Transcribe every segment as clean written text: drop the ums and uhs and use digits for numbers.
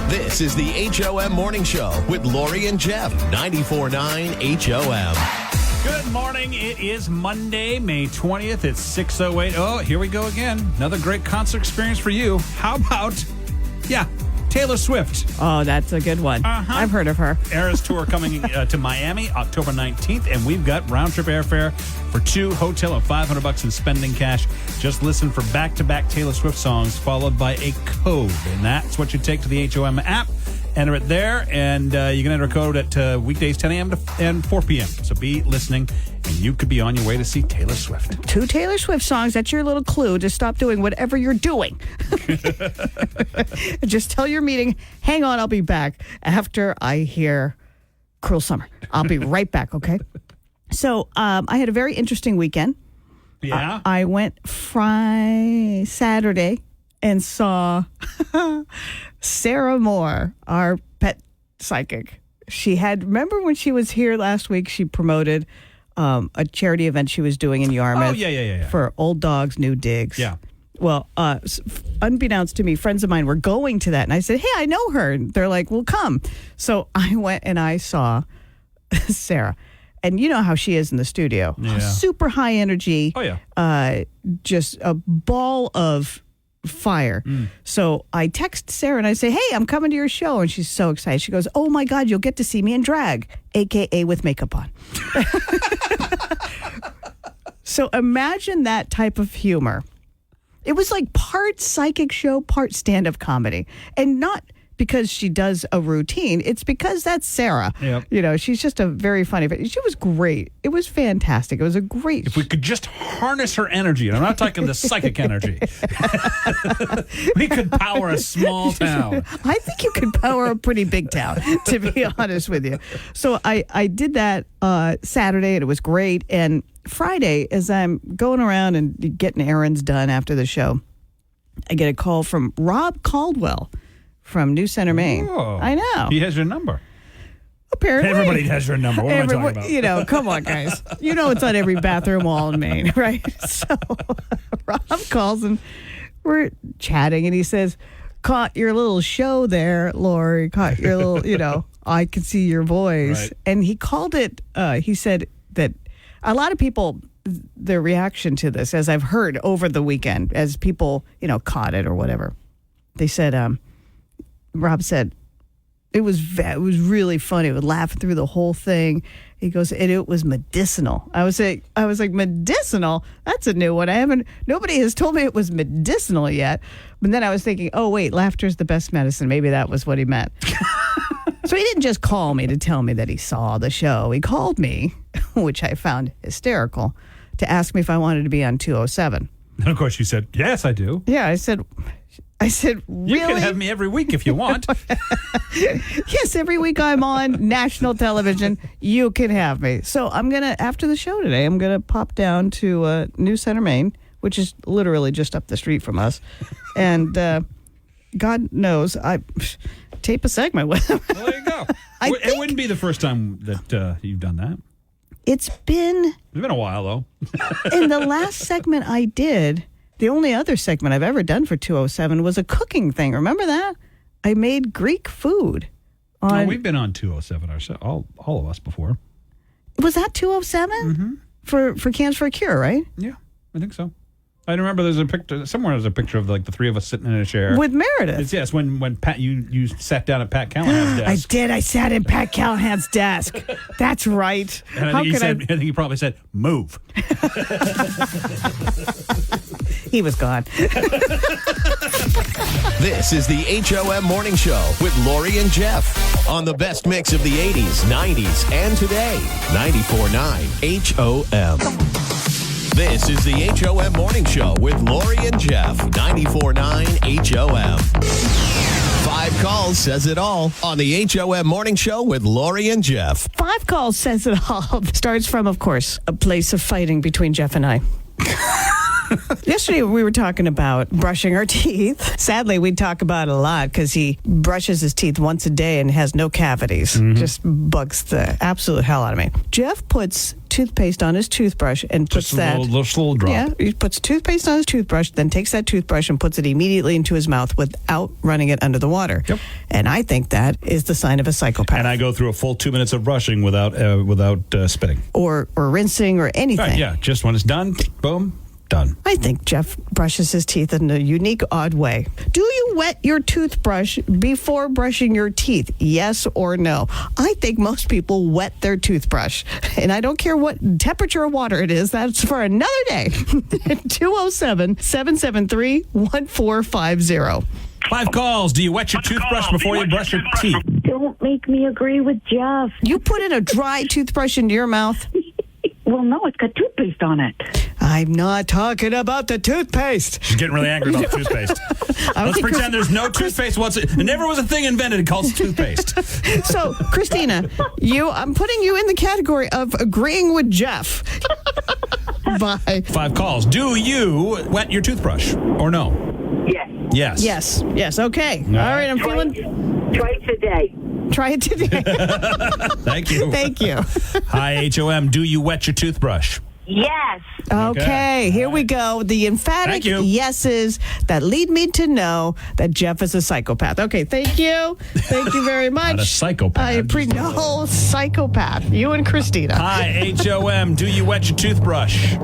This is the HOM Morning Show with Lori and Jeff, 94.9 HOM. Good morning. It is Monday, May 20th. It's 6:08. Oh, here we go again. Another great concert experience for you. How about, Taylor Swift. Oh, that's a good one. I've heard of her. Eras Tour coming to Miami October 19th, and we've got round-trip airfare for two, hotel of $500 in spending cash. Just listen for back-to-back Taylor Swift songs followed by a code, and that's what you take to the HOM app. Enter it there, and you can enter a code at weekdays 10 a.m. and 4 p.m. So be listening, and you could be on your way to see Taylor Swift. Two Taylor Swift songs. That's your little clue to stop doing whatever you're doing. Just tell your meeting, hang on, I'll be back after I hear Cruel Summer. I'll be right back, okay? So I had a very interesting weekend. Yeah? I went Saturday and saw Sarah Moore, our pet psychic. Remember when she was here last week, she promoted a charity event she was doing in Yarmouth. Oh, yeah. For Old Dogs, New Digs. Yeah. Well, unbeknownst to me, friends of mine were going to that. And I said, hey, I know her. And they're like, well, come. So I went and I saw Sarah. And you know how she is in the studio. Yeah. Super high energy. Oh, yeah. Just a ball of fire. So I text Sarah and I say, hey, I'm coming to your show. And she's so excited. She goes, oh my God, you'll get to see me in drag, AKA with makeup on. So imagine that type of humor. It was like part psychic show, part stand-up comedy. And not because she does a routine. It's because that's Sarah. Yep. You know, she's just a very funny. She was great. It was fantastic. It was a great. If we could just harness her energy, and I'm not talking the psychic energy, we could power a small town. I think you could power a pretty big town, to be honest with you. So I did that Saturday, and it was great. And Friday, as I'm going around and getting errands done after the show, I get a call from Rob Caldwell from New Center, Maine. Oh, I know. He has your number. Apparently. Everybody has your number. What am I talking about? You know, come on, guys. You know it's on every bathroom wall in Maine, right? So Rob calls and we're chatting, and he says, caught your little show there, Lori. Caught your little, I can see your voice. Right. And he called it, he said that a lot of people, their reaction to this, as I've heard over the weekend, as people, caught it or whatever, they said, Rob said, it was really funny. We would laugh through the whole thing. He goes, and it was medicinal. I was like, medicinal? That's a new one. Nobody has told me it was medicinal yet. But then I was thinking, oh, wait, laughter's the best medicine. Maybe that was what he meant. So he didn't just call me to tell me that he saw the show. He called me, which I found hysterical, to ask me if I wanted to be on 207. And of course you said, yes, I do. Yeah, I said, really? You can have me every week if you want. Yes, every week I'm on national television. You can have me. So after the show today, I'm going to pop down to New Center, Maine, which is literally just up the street from us. And God knows, I tape a segment with him. Well, there you go. It wouldn't be the first time that you've done that. It's been a while, though. In the last segment I did, the only other segment I've ever done for 207 was a cooking thing. Remember that? I made Greek food. No, we've been on 207 ourselves, all of us before. Was that 207? Mm-hmm. For Cans for a Cure, right? Yeah, I think so. I remember there's a picture somewhere. There's a picture of like the three of us sitting in a chair with Meredith. Yes, when Pat you sat down at Pat Callahan's desk. I did. I sat at Pat Callahan's desk. That's right. And I think he probably said, "Move." He was gone. This is the HOM Morning Show with Lori and Jeff on the best mix of the 80s, 90s, and today. 94.9 HOM. This is the HOM Morning Show with Lori and Jeff. 94.9 HOM. 5 calls says it all on the HOM Morning Show with Lori and Jeff. 5 calls says it all. Starts from, of course, a place of fighting between Jeff and I. Yesterday, we were talking about brushing our teeth. Sadly, we talk about it a lot because he brushes his teeth once a day and has no cavities. Just bugs the absolute hell out of me. Jeff puts toothpaste on his toothbrush and puts Just a little drop. Yeah, he puts toothpaste on his toothbrush, then takes that toothbrush and puts it immediately into his mouth without running it under the water. Yep. And I think that is the sign of a psychopath. And I go through a full 2 minutes of brushing without spitting. Or rinsing or anything. Right, yeah, just when it's done, boom, done. I think Jeff brushes his teeth in a unique, odd way. Do you wet your toothbrush before brushing your teeth? Yes or no? I think most people wet their toothbrush. And I don't care what temperature of water it is. That's for another day. 207-773-1450. 5 calls. Do you wet your toothbrush before you brush your teeth? Don't make me agree with Jeff. You put in a dry toothbrush into your mouth? Well, no, it's got toothpaste on it. I'm not talking about the toothpaste. She's getting really angry about toothpaste. Let's pretend there's no toothpaste. There never was a thing invented called toothpaste. So, Christina, I'm putting you in the category of agreeing with Jeff. Bye. 5 calls. Do you wet your toothbrush or no? Yes. Yes. Yes. Okay. All right. I'm feeling. Twice a day. Try it today. Thank you. Thank you. Hi, HOM. Do you wet your toothbrush? Yes. Okay, here we go. The emphatic Thank you. yeses that lead me to know that Jeff is a psychopath. Okay, thank you. Thank you very much. Not a psychopath. No, psychopath. You and Christina. Hi, HOM. Do you wet your toothbrush?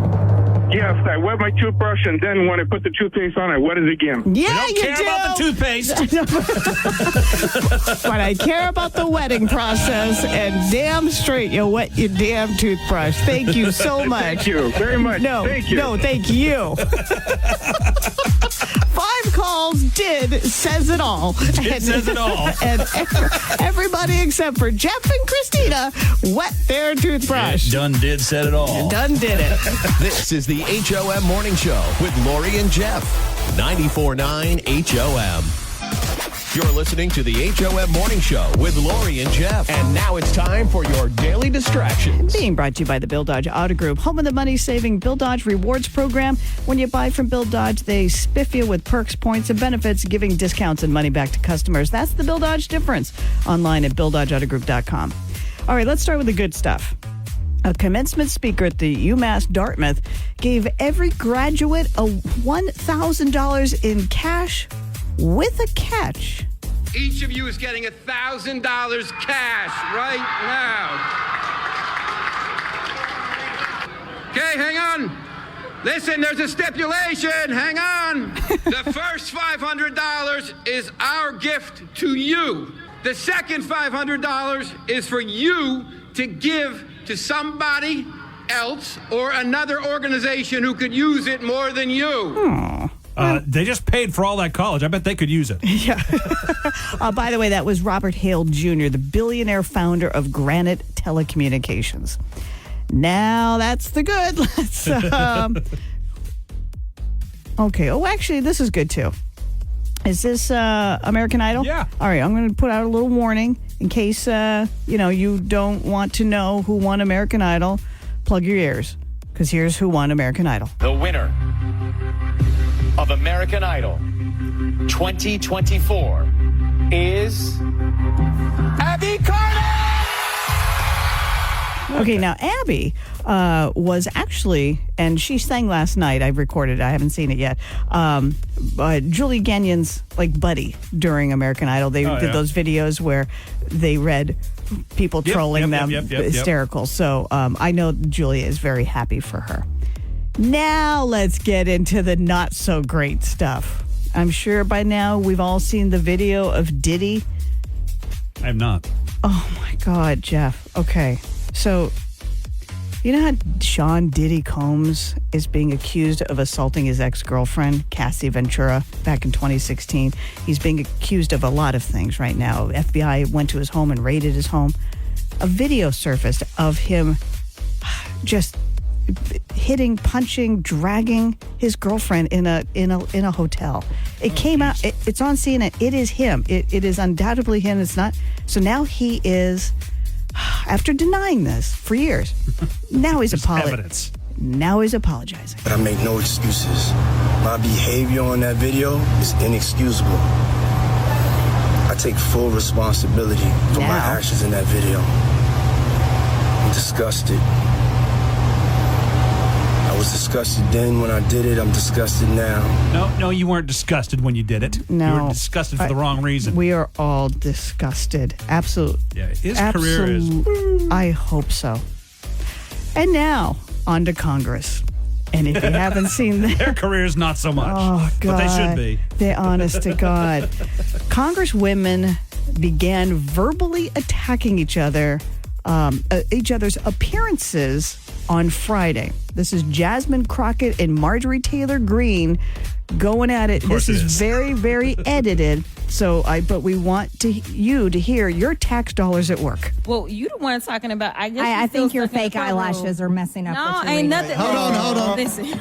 Yes, I wet my toothbrush, and then when I put the toothpaste on, I wet it again. Yeah, We don't care about the toothpaste. But I care about the wetting process, and damn straight you wet your damn toothbrush. Thank you so much. Thank you very much. Thank you. No, thank you. 5 calls says it all. Says it all. And everybody except for Jeff and Christina wet their toothbrush. Said it all. Done did it. This is the HOM Morning Show with Lori and Jeff. 94.9 HOM. You're listening to the HOM Morning Show with Lori and Jeff. And now it's time for your daily distractions. Being brought to you by the Bill Dodge Auto Group, home of the money-saving Bill Dodge Rewards Program. When you buy from Bill Dodge, they spiff you with perks, points, and benefits, giving discounts and money back to customers. That's the Bill Dodge difference. Online at BillDodgeAutoGroup.com. All right, let's start with the good stuff. A commencement speaker at the UMass Dartmouth gave every graduate a $1,000 in cash with a catch. Each of you is getting $1,000 cash right now. Okay, hang on. Listen, there's a stipulation. Hang on. The first $500 is our gift to you. The second $500 is for you to give to somebody else or another organization who could use it more than you. They just paid for all that college. I bet they could use it. Yeah. By the way, that was Robert Hale Jr., the billionaire founder of Granite Telecommunications. Now, that's the good. Let's. Okay. Oh, actually, this is good, too. Is this American Idol? Yeah. All right, I'm going to put out a little warning in case, you don't want to know who won American Idol. Plug your ears, because here's who won American Idol. The winner of American Idol 2024 is Abby Carter! Okay, now Abby was actually, and she sang last night. I recorded it. I haven't seen it yet. Julie Gagnon's buddy during American Idol. They did those videos where they read people trolling them, hysterical. So I know Julia is very happy for her. Now let's get into the not so great stuff. I'm sure by now we've all seen the video of Diddy. I have not. Oh my God, Jeff. Okay. So, you know how Sean Diddy Combs is being accused of assaulting his ex-girlfriend, Cassie Ventura, back in 2016? He's being accused of a lot of things right now. FBI went to his home and raided his home. A video surfaced of him just hitting, punching, dragging his girlfriend in a hotel. It came out. It's on CNN. It is him. It is undoubtedly him. It's not. So now he is. After denying this for years, now he's evidence. Now he's apologizing. But I make no excuses. My behavior on that video is inexcusable. I take full responsibility for my actions in that video. I'm disgusted. I was disgusted then when I did it. I'm disgusted now. No, you weren't disgusted when you did it. No. You were disgusted for the wrong reason. We are all disgusted. Absolutely. Yeah, his career is... I hope so. And now, on to Congress. And if you haven't seen that... Their careers, not so much. Oh, God. But they should be. They're honest to God. Congresswomen began verbally attacking each other's appearances on Friday. This is Jasmine Crockett and Marjorie Taylor Greene going at it. This is very, very edited. But we want you to hear your tax dollars at work. Well, you the one talking about. I think your fake eyelashes are messing up. No, ain't nothing. Hold on. Listen.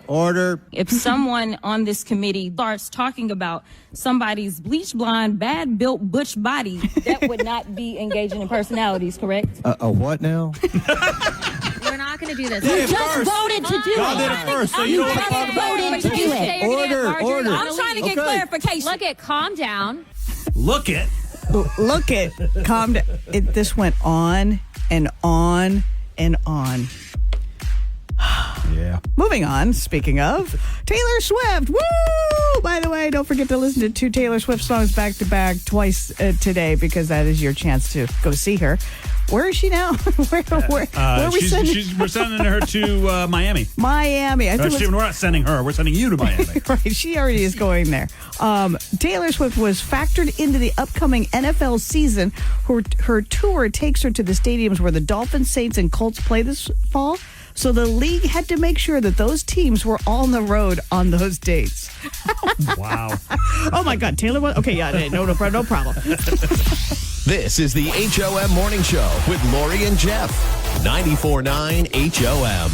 Order. If someone on this committee starts talking about somebody's bleach blonde, bad built butch body, that would not be engaging in personalities, correct? A what now? We're not going to do this. You just voted to do Y'all did it first, so you don't want to talk about voted to do it. Order. I'm trying to get clarification. Look at, calm down. Look it. Calm down. This went on and on and on. Yeah. Moving on, speaking of, Taylor Swift. Woo! By the way, don't forget to listen to 2 Taylor Swift songs back to back twice today, because that is your chance to go see her. Where is she now? Where are we sending We're sending her to Miami. Miami. We're not sending her. We're sending you to Miami. Right. She already is going there. Taylor Swift was factored into the upcoming NFL season. Her tour takes her to the stadiums where the Dolphins, Saints, and Colts play this fall. So the league had to make sure that those teams were all on the road on those dates. Wow. Oh, my God. Taylor was... Okay, yeah, no problem. This is the HOM Morning Show with Lori and Jeff. 94.9 HOM.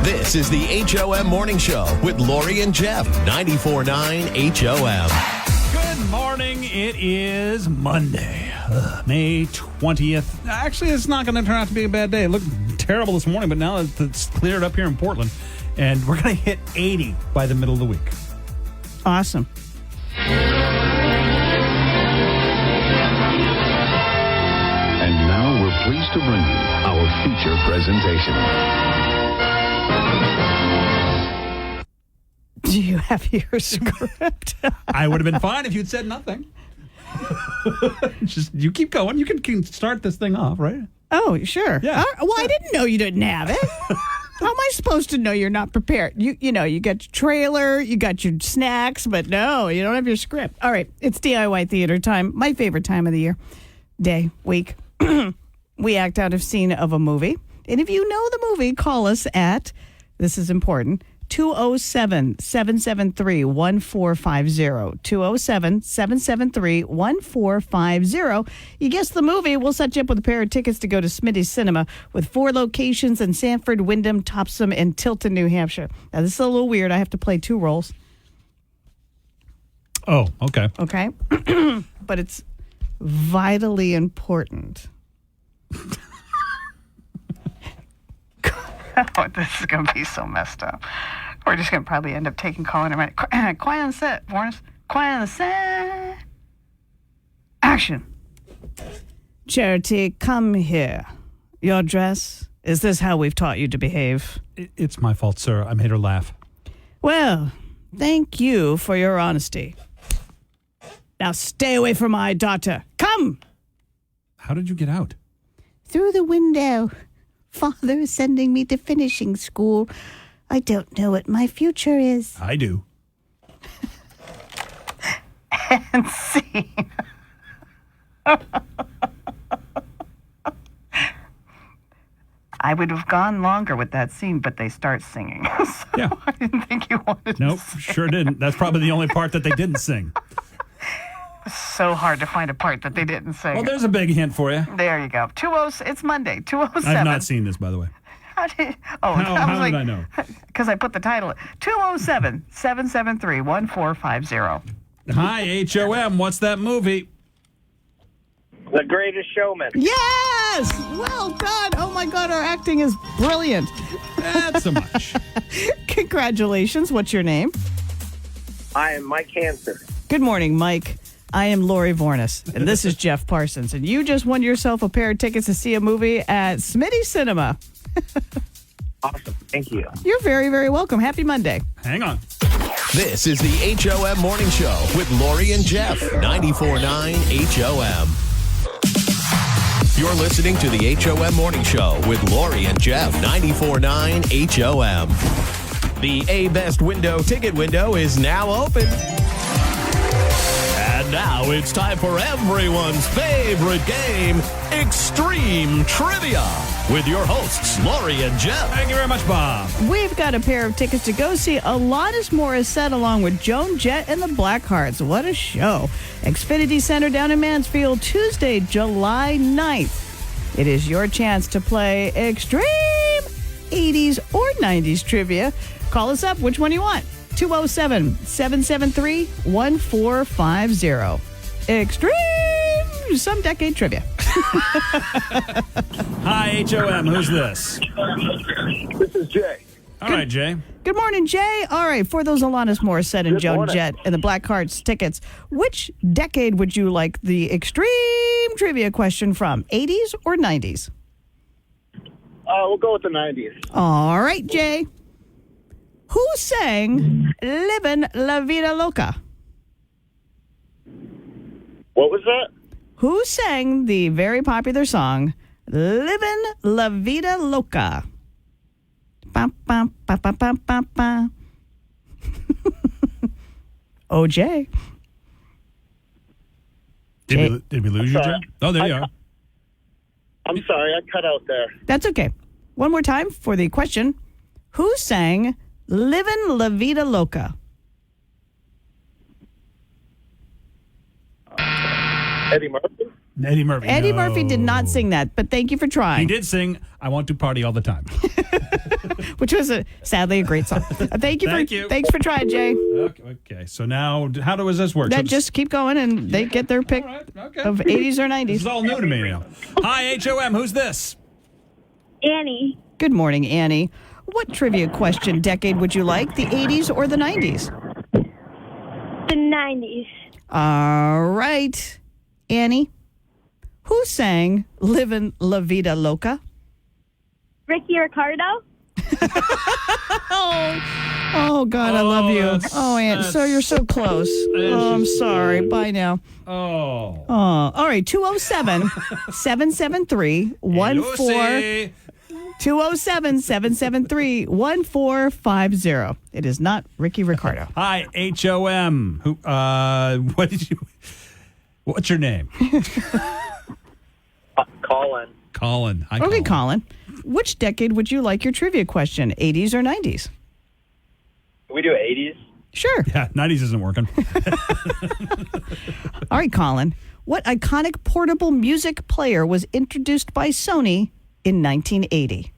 This is the HOM Morning Show with Lori and Jeff. 94.9 HOM. Good morning. It is Monday, May 20th. Actually, it's not going to turn out to be a bad day. It looked terrible this morning, but now it's cleared up here in Portland, and we're going to hit 80 by the middle of the week. Awesome. And now we're pleased to bring you our feature presentation. Do you have your script? I would have been fine if you'd said nothing. Just you keep going. You can start this thing off, right? Oh, sure. Yeah. Well, I didn't know you didn't have it. How am I supposed to know you're not prepared? You know, you got your trailer, you got your snacks, but no, you don't have your script. All right, it's DIY theater time. My favorite time of the year, day, week. We act out a scene of a movie. And if you know the movie, call us at, this is important, 207-773-1450. 207-773-1450. You guess the movie, we'll set you up with a pair of tickets to go to Smitty's Cinema with 4 locations in Sanford, Wyndham, Topsom, and Tilton, New Hampshire. Now, this is a little weird. I have to play 2 roles. Oh, okay. Okay? But it's vitally important. Oh, this is going to be so messed up. We're just going to probably end up calling him. Quiet on the set, Warnes. Quiet on the set. Action. Charity, come here. Your dress. Is this how we've taught you to behave? It's my fault, sir. I made her laugh. Well, thank you for your honesty. Now stay away from my daughter. Come. How did you get out? Through the window. Father is sending me to finishing school. I don't know what my future is. I do. And scene. I would have gone longer with that scene, but they start singing. So Yeah. I didn't think you wanted Nope, to sing. sure didn't. That's probably the only part that they didn't sing. So hard to find a part that they didn't sing. Well, there's a big hint for you. There you go. It's Monday. 207. I've not seen this, by the way. How did How did I know? Because I put the title. 207-773-1450. Hi, HOM. What's that movie? The Greatest Showman. Yes! Well done. Oh, my God, our acting is brilliant. That's so much. Congratulations. What's your name? I am Mike Hanser. Good morning, Mike. I am Lori Vornis, and this is Jeff Parsons, and you just won yourself a pair of tickets to see a movie at Smitty Cinema. Awesome. Thank you. You're very, very welcome. Happy Monday. Hang on. This is the HOM Morning Show with Lori and Jeff. 94.9 HOM. You're listening to the HOM Morning Show with Lori and Jeff. 94.9 HOM. The A-Best Window ticket window is now open. And now it's time for everyone's favorite game, Extreme Trivia, with your hosts, Lori and Jeff. Thank you very much, Bob. We've got a pair of tickets to go see Alanis Morissette along with Joan Jett and the Blackhearts. What a show. Xfinity Center down in Mansfield, Tuesday, July 9th. It is your chance to play Extreme 80s or 90s trivia. Call us up. Which one do you want? 207-773-1450. Extreme some decade trivia. Hi, HOM. Who's this? This is Jay. All right, Jay. Good morning, Jay. All right, for those Alanis Morissette and Good Joan morning. Jett and the Blackhearts tickets, which decade would you like the extreme trivia question from? 80s or 90s? We'll go with the 90s. All right, Jay. Who sang Livin' La Vida Loca? What was that? Who sang the very popular song Livin' La Vida Loca? Ba, ba, ba, ba, ba, ba, ba. OJ. Did we lose you, Jay? Oh, there you are. I'm sorry, I cut out there. That's okay. One more time for the question. Who sang Livin' La Vida Loca? Eddie Murphy? Eddie Murphy. Eddie no. Murphy did not sing that, but thank you for trying. He did sing I Want to Party All the Time. Which was sadly a great song. Thank you. Thanks for trying, Jay. Okay, so now how does this work? That just keep going and they get their pick of 80s or 90s. This is all new to me now. Hi, HOM. Who's this? Annie. Good morning, Annie. What trivia question decade would you like, the 80s or the 90s? The 90s. All right, Annie. Who sang Livin' La Vida Loca? Ricky Ricardo. Oh, God, I love you. Oh, Aunt, so you're so close. Oh, I'm sorry. Bye now. Oh. All right, 207-773-14... 207-773-1450. It is not Ricky Ricardo. Hi, HOM. What's your name? Colin. Colin. Hi, Okay, Colin. Which decade would you like your trivia question, 80s or 90s? Can we do 80s? Sure. Yeah, 90s isn't working. All right, Colin. What iconic portable music player was introduced by Sony in 1980?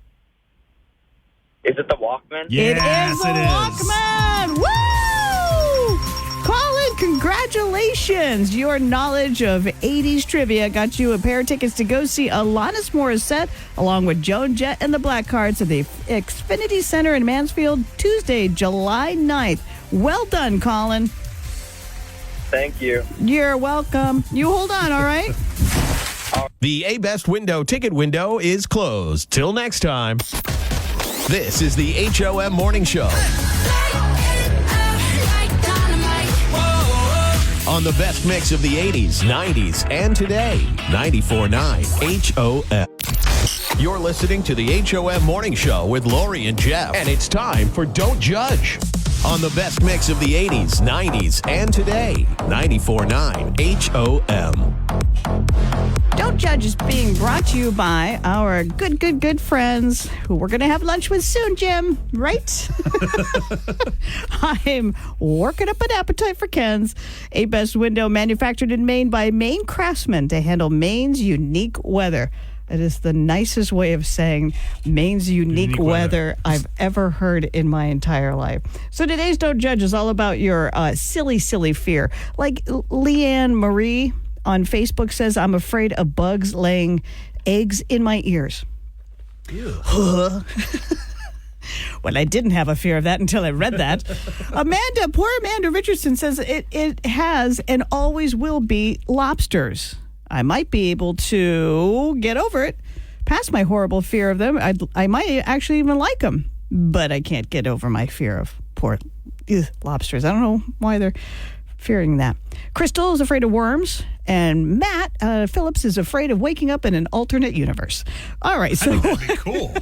Is it the Walkman? It is the Walkman! Woo! Colin, congratulations! Your knowledge of 80s trivia got you a pair of tickets to go see Alanis Morissette along with Joan Jett and the Blackhearts at the Xfinity Center in Mansfield, Tuesday, July 9th. Well done, Colin. Thank you. You're welcome. You hold on, all right? The A-Best Window ticket window is closed. Till next time. This is the HOM Morning Show. On the best mix of the 80s, 90s, and today. 94.9 HOM. You're listening to the HOM Morning Show with Lori and Jeff. And it's time for Don't Judge. On the best mix of the 80s, 90s, and today. 94.9 HOM. Don't Judge is being brought to you by our good friends who we're going to have lunch with soon, Jim, right? I'm working up an appetite for Ken's. A-Best Window manufactured in Maine by Maine craftsmen to handle Maine's unique weather. It is the nicest way of saying Maine's unique weather I've ever heard in my entire life. So today's Don't Judge is all about your silly fear. Like Leanne Marie on Facebook says, I'm afraid of bugs laying eggs in my ears. Well, I didn't have a fear of that until I read that. Poor Amanda Richardson says it has and always will be lobsters. I might be able to get over it, past my horrible fear of them. I might actually even like them, but I can't get over my fear of poor lobsters. I don't know why they're fearing that. Crystal is afraid of worms, and Matt Phillips is afraid of waking up in an alternate universe. All right, so I think that'd be cool.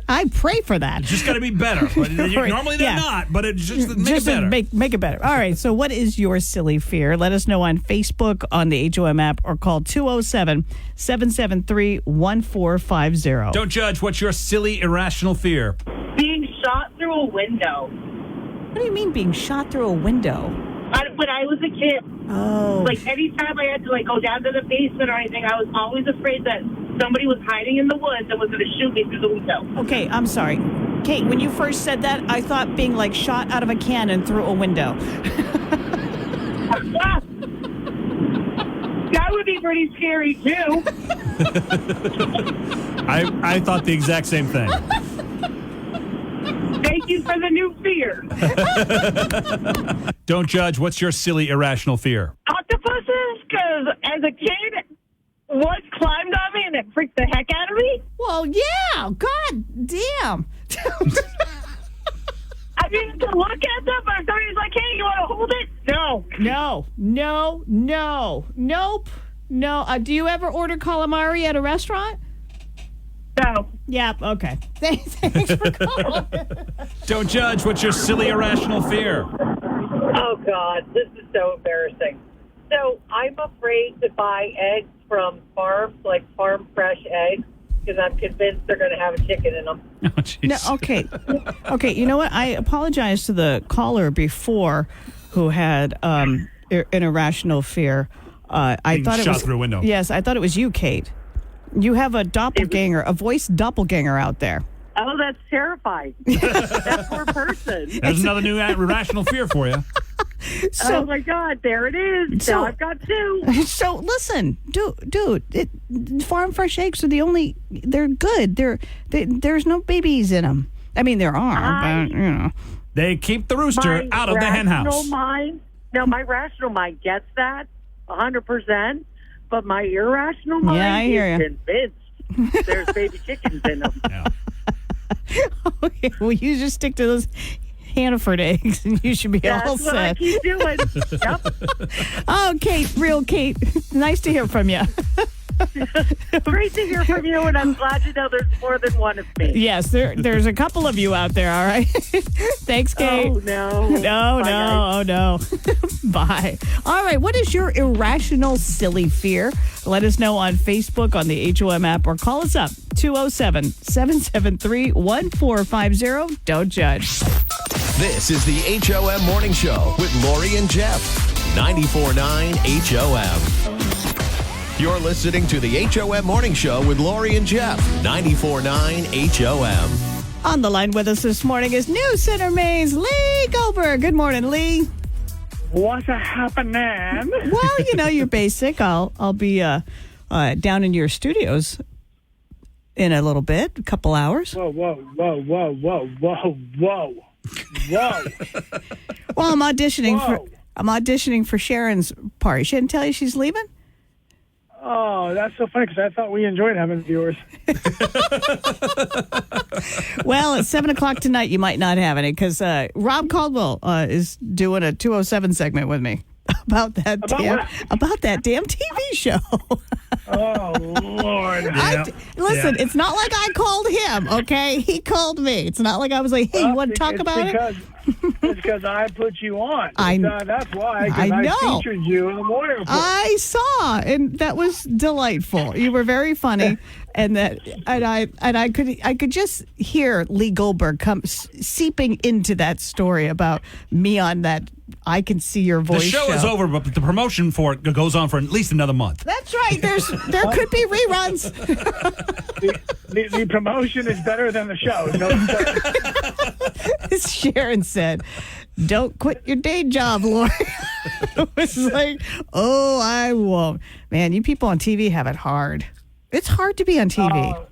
I pray for that. It's just got to be better. Normally they're not, but it just make it better. Make it better. All right, so what is your silly fear? Let us know on Facebook, on the HOM app, or call 207-773-1450. Don't judge. What's your silly, irrational fear? Being shot through a window. What do you mean being shot through a window? When I was a kid. Oh. Like, anytime I had to, go down to the basement or anything, I was always afraid that somebody was hiding in the woods and was going to shoot me through the window. Okay, I'm sorry. Kate, when you first said that, I thought being, shot out of a cannon through a window. That would be pretty scary, too. I thought the exact same thing. Thank you for the new fear. Don't judge. What's your silly, irrational fear? Octopuses, because as a kid, one climbed on me and it freaked the heck out of me. Well, yeah. God damn. I mean, to look at them, but if somebody's like, hey, you want to hold it? No. Nope. No. Do you ever order calamari at a restaurant? No. Yeah, okay. Thanks for calling. Don't judge. What's your silly, irrational fear? Oh, God. This is so embarrassing. So I'm afraid to buy eggs from farms, like farm fresh eggs, because I'm convinced they're going to have a chicken in them. Oh, jeez. No, okay. You know what? I apologize to the caller before who had an irrational fear. I thought it was through a window. Yes, I thought it was you, Kate. You have a doppelganger, a voice doppelganger out there. Oh, that's terrifying. That poor person. There's another new irrational fear for you. Oh, my God. There it is. Now I've got two. So, listen, dude, farm fresh eggs are the only, they're good. There's no babies in them. I mean, there are, but, you know. They keep the rooster out of the hen house. My rational mind gets that 100%, but my irrational mind is convinced there's baby chickens in them. Yeah. Okay, well, you just stick to those Hannaford eggs, and you should be all set. That's what I keep doing. Yep. Oh, Kate, nice to hear from you. Great to hear from you, and I'm glad to know there's more than one of me. Yes, there's a couple of you out there, all right? Thanks, Kate. Oh, no. No. Bye. All right, what is your irrational, silly fear? Let us know on Facebook, on the HOM app, or call us up, 207-773-1450. Don't judge. This is the HOM Morning Show with Lori and Jeff. 94.9 HOM. You're listening to the HOM Morning Show with Lori and Jeff. 94.9 HOM. On the line with us this morning is New Center Maine's Lee Goldberg. Good morning, Lee. What's happening? Well, you're basic. I'll be down in your studios in a little bit, a couple hours. Whoa. Well, I'm auditioning for Sharon's party. She didn't tell you she's leaving? Oh, that's so funny because I thought we enjoyed having viewers. Well, at 7 o'clock tonight, you might not have any because Rob Caldwell is doing a 207 segment with me about that damn TV show. Oh, Lord. Listen, it's not like I called him, okay? He called me. It's not like I was like, hey, you want to talk about it? It's because I put you on. That's why. I know. I featured you in the morning report. I saw, and that was delightful. You were very funny, and I could just hear Lee Goldberg come seeping into that story about me on that I Can See Your Voice The show is over, but the promotion for it goes on for at least another month. That's right. There could be reruns. The promotion is better than the show. No, as Sharon said. Don't quit your day job, Lori. It was like, oh, I won't. Man, you people on TV have it hard. It's hard to be on TV.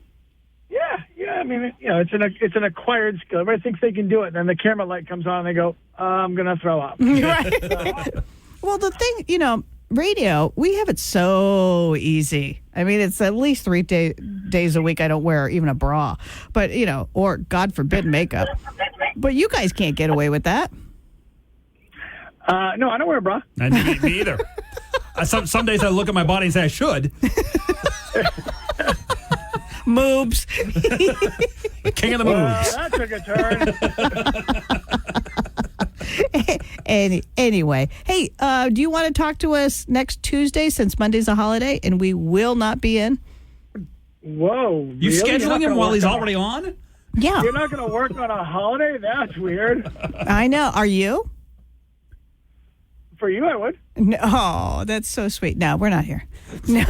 Yeah. I mean, it's an acquired skill. Everybody thinks they can do it, and then the camera light comes on, and they go, I'm going to throw up. Right. Well, the thing, radio, we have it so easy. I mean, it's at least 3 days a week I don't wear even a bra. But, or God forbid makeup. But you guys can't get away with that. No, I don't wear a bra. Me either. Some days I look at my body and say I should. Moobs. King of the moobs. That took a turn. Anyway, hey, do you want to talk to us next Tuesday since Monday's a holiday and we will not be in? Whoa. You really? scheduling him while he's already on? Yeah. You're not going to work on a holiday? That's weird. I know. Are you? For you, I would. No, oh, that's so sweet. No, we're not here. No.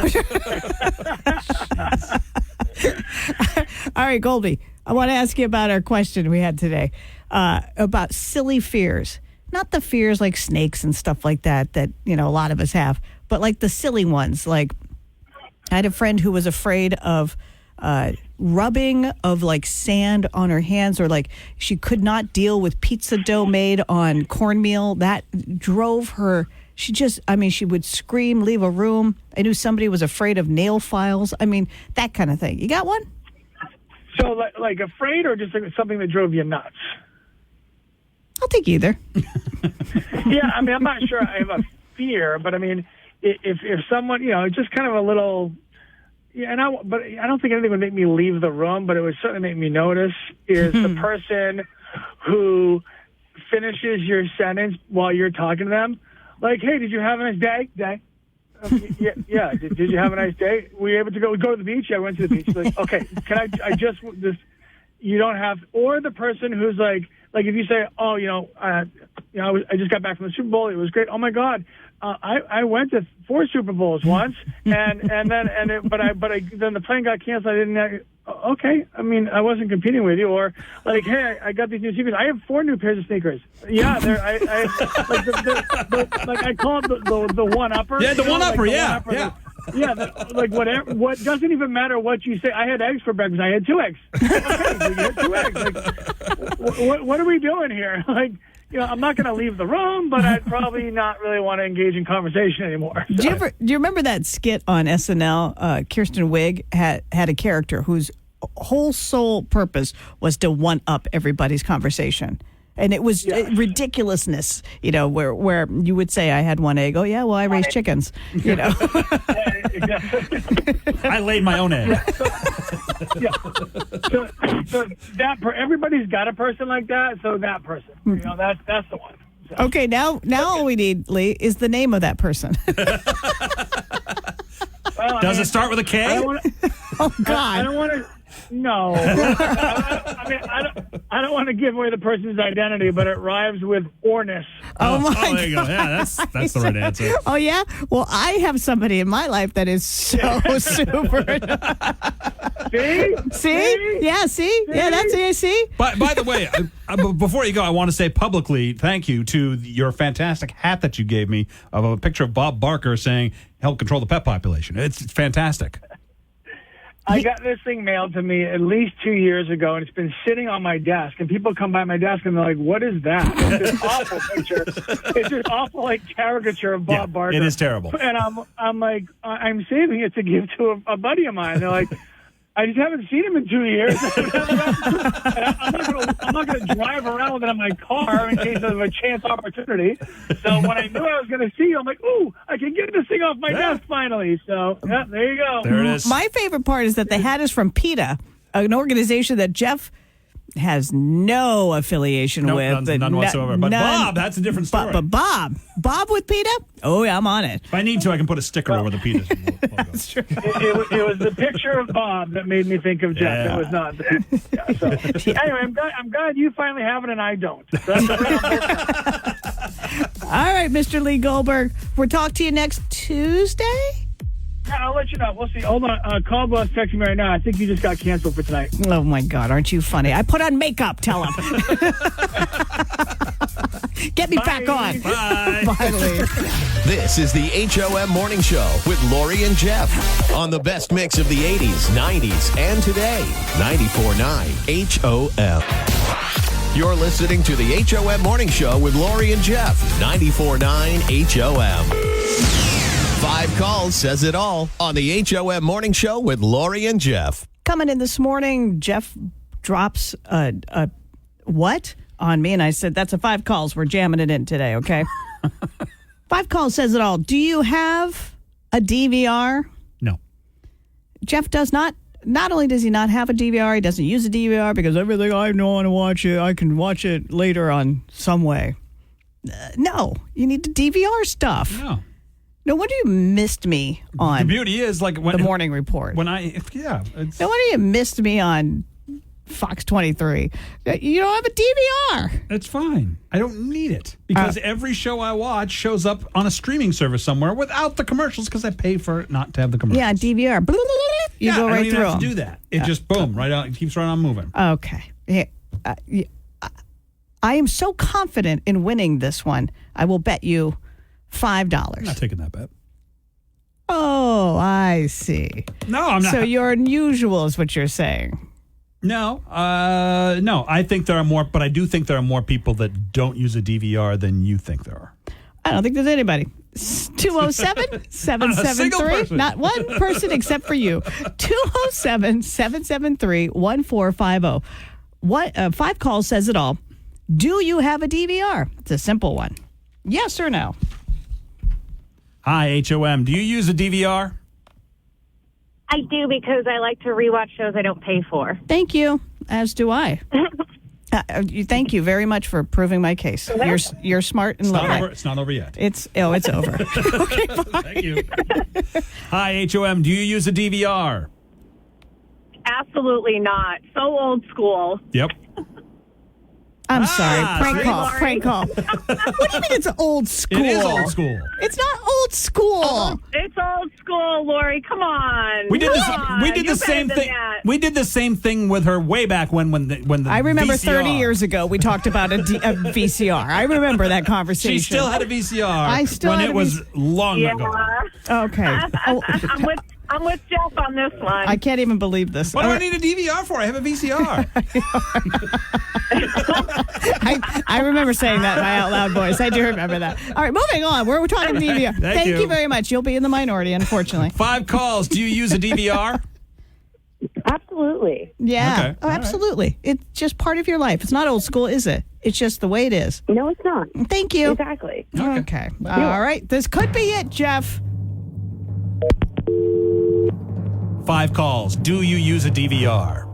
All right, Goldie, I want to ask you about our question we had today about silly fears. Not the fears like snakes and stuff like that a lot of us have, but like the silly ones. Like I had a friend who was afraid of rubbing of like sand on her hands, or like she could not deal with pizza dough made on cornmeal. That drove her. She would scream, leave a room. I knew somebody was afraid of nail files. I mean, that kind of thing. You got one? So like afraid, or just like something that drove you nuts? I'll take either. Yeah, I mean, I'm not sure I have a fear, but I mean, if someone, just kind of a little. Yeah, but I don't think anything would make me leave the room, but it would certainly make me notice is the person who finishes your sentence while you're talking to them. Like, hey, did you have a nice day? Yeah. Did you have a nice day? Were you able to go to the beach? Yeah, I went to the beach. Like, okay, can I just this? You don't have, or the person who's like if you say, oh, I just got back from the Super Bowl. It was great. Oh my God. I went to 4 Super Bowls once, then the plane got canceled. I didn't. Okay, I mean, I wasn't competing with you, or like, hey, I got these new sneakers. I have 4 new pairs of sneakers. Yeah, I call it the one upper. Yeah, the one upper. Yeah. Whatever. What doesn't even matter what you say. I had eggs for breakfast. I had 2 eggs. Okay, you had 2 eggs. Like, what are we doing here? Like. I'm not going to leave the room, but I'd probably not really want to engage in conversation anymore. So. Do you remember that skit on SNL? Kirsten Wiig had a character whose whole sole purpose was to one-up everybody's conversation. And it was ridiculousness, where you would say, I had 1 egg. Oh, yeah, well, I raised chickens, I laid my own egg. So everybody's got a person like that, so that person, that's the one. So. Okay, now all we need, Lee, is the name of that person. Does it start with a K? Oh, God. I don't want to... No. I don't want to give away the person's identity, but it rhymes with orness. Oh my God. There you go. Yeah, that's the right answer. Oh, yeah? Well, I have somebody in my life that is so super. See? Yeah, see? Yeah, that's it. See? By the way, before you go, I want to say publicly thank you to your fantastic hat that you gave me of a picture of Bob Barker saying, help control the pet population. It's fantastic. I got this thing mailed to me at least 2 years ago, and it's been sitting on my desk. And people come by my desk, and they're like, what is that? It's this awful picture. It's this awful, caricature of Bob Barker. It is terrible. And I'm like, I'm saving it to give to a buddy of mine. They're like, I just haven't seen him in 2 years. I'm not going to drive around with it in my car in case of a chance opportunity. So when I knew I was going to see you, I'm like, ooh, I can get this thing off my desk finally. So, there you go. There it is. My favorite part is that the hat is from PETA, an organization that Jeff has no affiliation with. None whatsoever. But Bob, that's a different story. But Bob with PETA? Oh, yeah, I'm on it. If I need to, I can put a sticker over the PETA logo. That's true. It was the picture of Bob that made me think of Jeff. Yeah. It was not. Anyway, I'm glad you finally have it and I don't. All right, Mr. Lee Goldberg. We'll talk to you next Tuesday? Yeah, I'll let you know. We'll see. Hold on. Caldwell's texting me right now. I think you just got canceled for tonight. Oh, my God. Aren't you funny? I put on makeup. Tell him. Get me back on. Bye. Finally. This is the HOM Morning Show with Lori and Jeff on the best mix of the 80s, 90s, and today. 94.9 HOM. You're listening to the HOM Morning Show with Lori and Jeff. 94.9 HOM. 5 calls says it all on the HOM Morning Show with Lori and Jeff. Coming in this morning, Jeff drops a what on me, and I said, that's a 5 calls. We're jamming it in today, okay? 5 calls says it all. Do you have a DVR? No. Jeff does not. Not only does he not have a DVR, he doesn't use a DVR because everything I know to watch it, I can watch it later on some way. No, you need to DVR stuff. No wonder you missed me on The beauty is, like, when the morning report. No wonder you missed me on Fox 23. You don't have a DVR. It's fine. I don't need it because every show I watch shows up on a streaming service somewhere without the commercials because I pay for it not to have the commercials. Yeah, DVR. You go I right don't even through have to them. do that. It just boom right out. It keeps right on moving. Okay. Yeah, I am so confident in winning this one. I will bet you $5. I'm not taking that bet. Oh, I see. No, I'm not. So you're unusual is what you're saying. No. I think there are more, but I do think there are more people that don't use a DVR than you think there are. I don't think there's anybody. 207-773. Not one person except for you. 207-773-1450. What 5 calls says it all. Do you have a DVR? It's a simple one. Yes or no? Hi, HOM. Do you use a DVR? I do because I like to rewatch shows I don't pay for. Thank you. As do I. Thank you very much for proving my case. You're smart and lovely. It's not over yet. It's over. Okay, bye. Thank you. Hi, HOM. Do you use a DVR? Absolutely not. So old school. Yep. I'm sorry. Prank call. What do you mean it's old school? It is old school. It's not old school. It's old school, Lori. Come on. We did You're the same better thing. than that. We did the same thing with her way back when the I remember VCR. 30 years ago we talked about a VCR. I remember that conversation. She still had a VCR. I still when had it was long ago. Okay. Oh. I'm with Jeff on this one. I can't even believe this. What do I need a DVR for? I have a VCR. I remember saying that in my out loud voice. I do remember that. All right, moving on. We're talking DVR. Thank you very much. You'll be in the minority, unfortunately. 5 calls. Do you use a DVR? Absolutely. Yeah. Okay. Oh, absolutely. It's just part of your life. It's not old school, is it? It's just the way it is. No, it's not. Thank you. Exactly. Okay. All right. This could be it, Jeff. 5 calls. Do you use a DVR?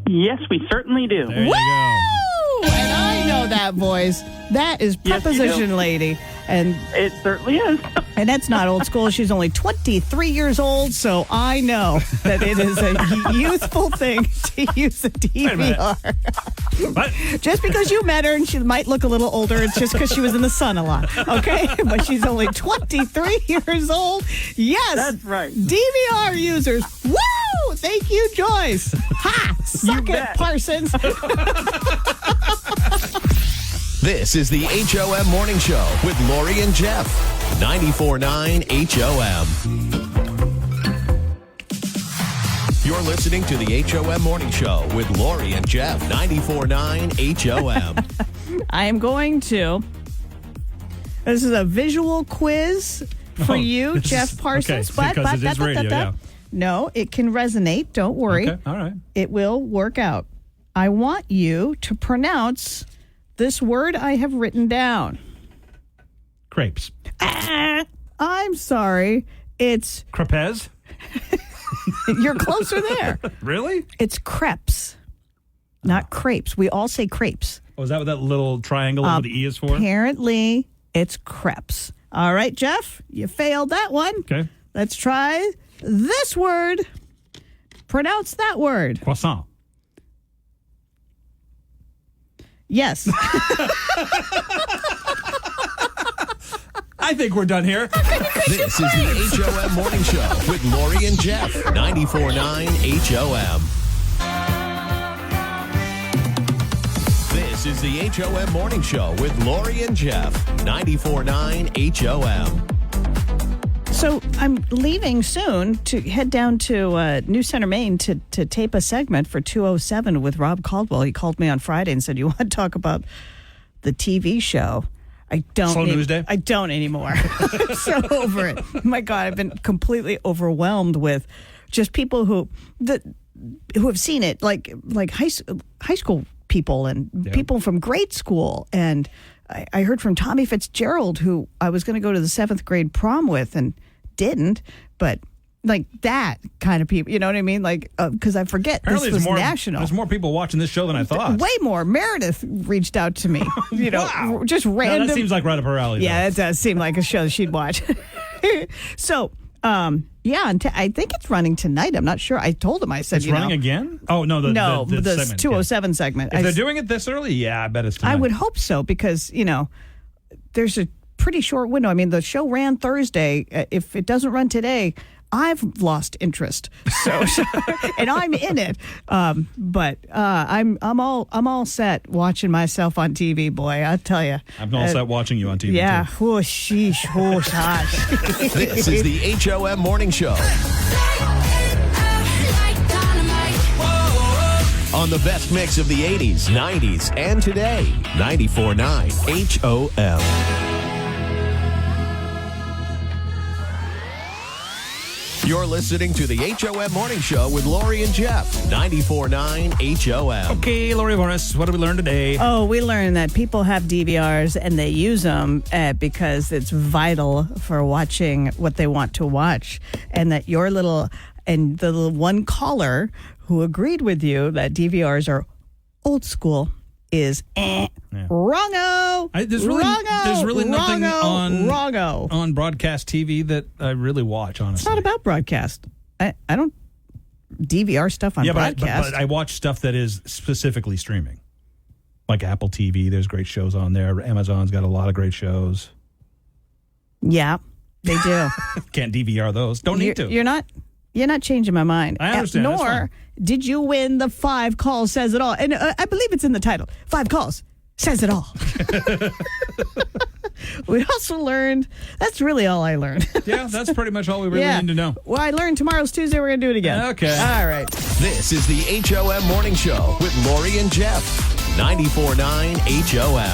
Yes, we certainly do. There you Woo! go. And I know that voice. That is Preposition Lady. And it certainly is. And that's not old school. She's only 23 years old, so I know that it is a youthful thing to use a DVR. What? Just because you met her and she might look a little older, it's just because she was in the sun a lot, okay? But she's only 23 years old. Yes. That's right. DVR users. Woo! Thank you, Joyce. Ha! Suck it, Parsons. This is the HOM Morning Show with Lori and Jeff. 94.9 HOM. You're listening to the HOM Morning Show with Lori and Jeff. 94.9 HOM. I am going to. This is a visual quiz for you, Jeff Parsons. Okay, because it is radio, yeah. No, it can resonate. Don't worry. Okay, all right. It will work out. I want you to pronounce this word I have written down. Crepes. I'm sorry. It's Crepes? You're closer there. Really? It's crepes, not crepes. We all say crepes. Oh, is that what that little triangle over the E is for? Apparently, it's crepes. All right, Jeff, you failed that one. Okay. Let's try this word. Pronounce that word. Croissant. Yes. I think we're done here. This is the HOM Morning Show with Lori and Jeff. 94.9 HOM. This This is the HOM Morning Show with Lori and Jeff. 94.9 HOM. So I'm leaving soon to head down to New Center, Maine to tape a segment for 207 with Rob Caldwell. He called me on Friday and said, "You want to talk about the TV show?" I don't. Slow news day? I don't anymore. I'm so over it. My God, I've been completely overwhelmed with just people who have seen it, like high school people and people from grade school. And I heard from Tommy Fitzgerald, who I was going to go to the 7th grade prom with and didn't, but like that kind of people, you know what I mean? Like, because I forget Apparently this was national. There's more people watching this show than I thought. Way more. Meredith reached out to me, you know, Wow. just random. No, that seems like right up her alley. Yeah, though. it does seem like a show she'd watch. So, yeah, and I think it's running tonight. I'm not sure. I told him, I said, It's running again? Oh, no, the segment, 207 segment. If they're doing it this early, yeah, I bet it's tonight. I would hope so because, you know, there's a pretty short window. I mean, the show ran Thursday. If it doesn't run today, I've lost interest. So and I'm in it. But I'm all set watching myself on TV, boy. I tell you. I'm all set watching you on TV. Yeah. Too. Oh, sheesh. Oh, gosh. This is the HOM Morning Show. On the best mix of the 80s, 90s, and today. 94.9 HOM. You're listening to the HOM Morning Show with Lori and Jeff. 94.9 HOM. Okay, Lori Morris, what did we learn today? Oh, we learned that people have DVRs and they use them because it's vital for watching what they want to watch. And that the little one caller who agreed with you that DVRs are old school is wrongo. There's really nothing wrongo. on broadcast TV that I really watch, honestly. It's not about broadcast. I don't DVR stuff on broadcast. But I watch stuff that is specifically streaming. Like Apple TV, there's great shows on there. Amazon's got a lot of great shows. Yeah, they do. Can't DVR those. Don't need to. You're not changing my mind. I understand. Nor did you win the 5 calls says it all. And I believe it's in the title. 5 calls says it all. We also learned, that's really all I learned. Yeah, that's pretty much all we really need to know. Well, I learned tomorrow's Tuesday. We're going to do it again. Okay. All right. This is the HOM Morning Show with Lori and Jeff. 94.9 HOM.